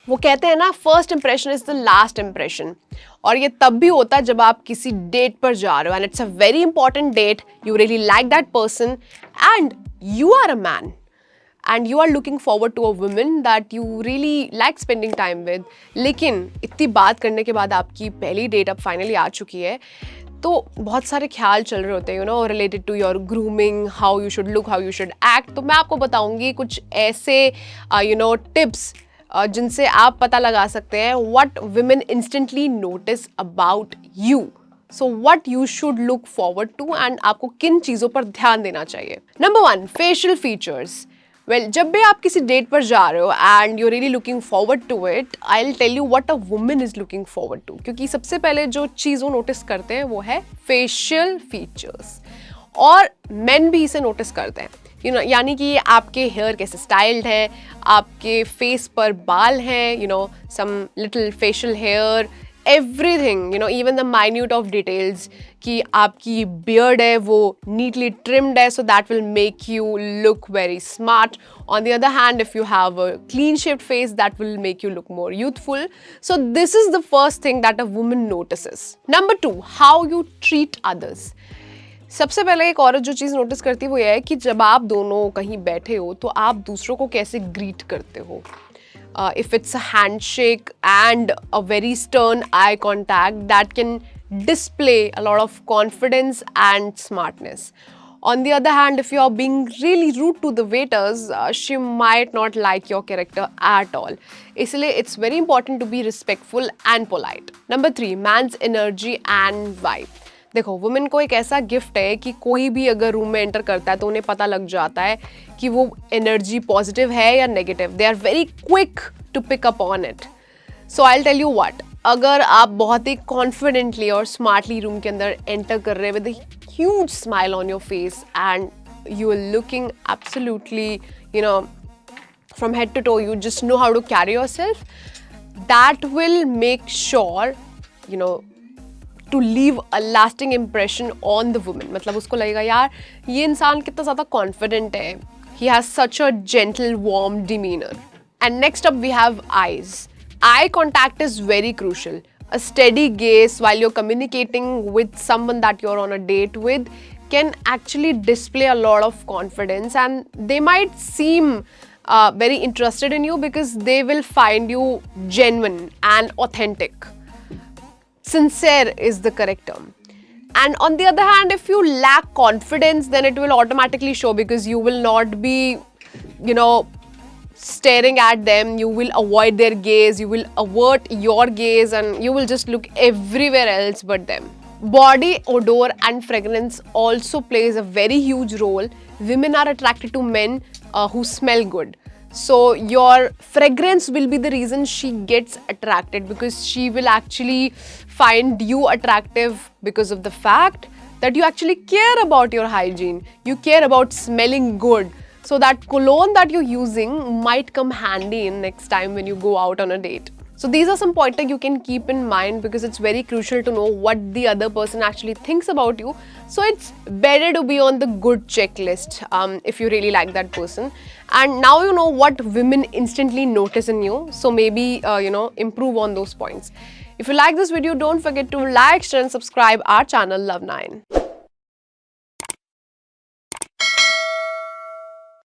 वो कहते हैं ना, first impression is the last impression, और ये तब भी होता है जब आप किसी डेट पर जा रहे हो and it's a very important date, you really like that person and you are a man and you are looking forward to a woman that you really like spending time with. लेकिन इतनी बात करने के बाद आपकी पहली date अब finally आ चुकी है, तो बहुत सारे ख्याल चल रहे होते हैं, you know, related to your grooming, how you should look, how you should act. तो मैं आपको बताऊंगी कुछ ऐसे यू नो टिप्स जिनसे आप पता लगा सकते हैं what women instantly notice about you. So what you should look forward to and आपको किन चीज़ों पर ध्यान देना चाहिए. Number 1, facial features. Well, जब भी आप किसी डेट पर जा रहे हो and you really looking forward to it, I will tell you what a woman is looking forward to. क्योंकि सबसे पहले जो चीज़ वो नोटिस करते हैं वो है फेशियल फीचर्स, और मेन भी इसे नोटिस करते हैं. यू नो, यानी कि आपके हेयर कैसे स्टाइल्ड हैं, आपके फेस पर बाल हैं, you know, some little facial hair, everything, you know, even the minute of details, कि आपकी बियर्ड है वो नीटली ट्रिम्ड है, so that will make you look very smart. On the other hand, if you have a clean shaved face, that will make you look more youthful. So this is the first thing that a woman notices. Number 2, how you treat others. सबसे पहले एक औरत जो चीज़ notice करती है वो ये है कि जब आप दोनों कहीं बैठे हो तो आप दूसरों को कैसे ग्रीट करते हो. If it's a handshake and a very stern eye contact, that can display a lot of confidence and smartness. On the other hand, if you are being really rude to the waiters, she might not like your character at all. इसलिए it's very important to be respectful and polite. Number 3, man's energy and vibe. देखो, women को एक ऐसा gift है कि कोई भी अगर रूम में एंटर करता है तो उन्हें पता लग जाता है कि वो एनर्जी पॉजिटिव है या negative. They are very quick to pick up on it. So I will tell you what, अगर आप बहुत ही कॉन्फिडेंटली और स्मार्टली रूम के अंदर एंटर कर रहे हैं with a huge smile on your face and you are looking absolutely, you know, from head to toe, you just know how to carry yourself, that will make sure, you know, to leave a lasting impression on the woman. मतलब उसको लगेगा यार ये इंसान कितना ज़्यादा confident है, he has such a gentle warm demeanor. And next up we have eyes. Eye contact is very crucial. A steady gaze while you're communicating with someone that you're on a date with can actually display a lot of confidence, and they might seem very interested in you because they will find you genuine and authentic. Sincere is the correct term. And on the other hand, if you lack confidence, then it will automatically show because you will not be, you know, staring at them. You will avoid their gaze, you will avert your gaze, and you will just look everywhere else but them. Body odor and fragrance also plays a very huge role. Women are attracted to men who smell good. So your fragrance will be the reason she gets attracted, because she will actually find you attractive because of the fact that you actually care about your hygiene. You care about smelling good. So that cologne that you're using might come handy in next time when you go out on a date. So these are some pointers you can keep in mind because it's very crucial to know what the other person actually thinks about you. So it's better to be on the good checklist if you really like that person. And now you know what women instantly notice in you. So maybe, you know, improve on those points. If you like this video, don't forget to like, share and subscribe our channel Love9.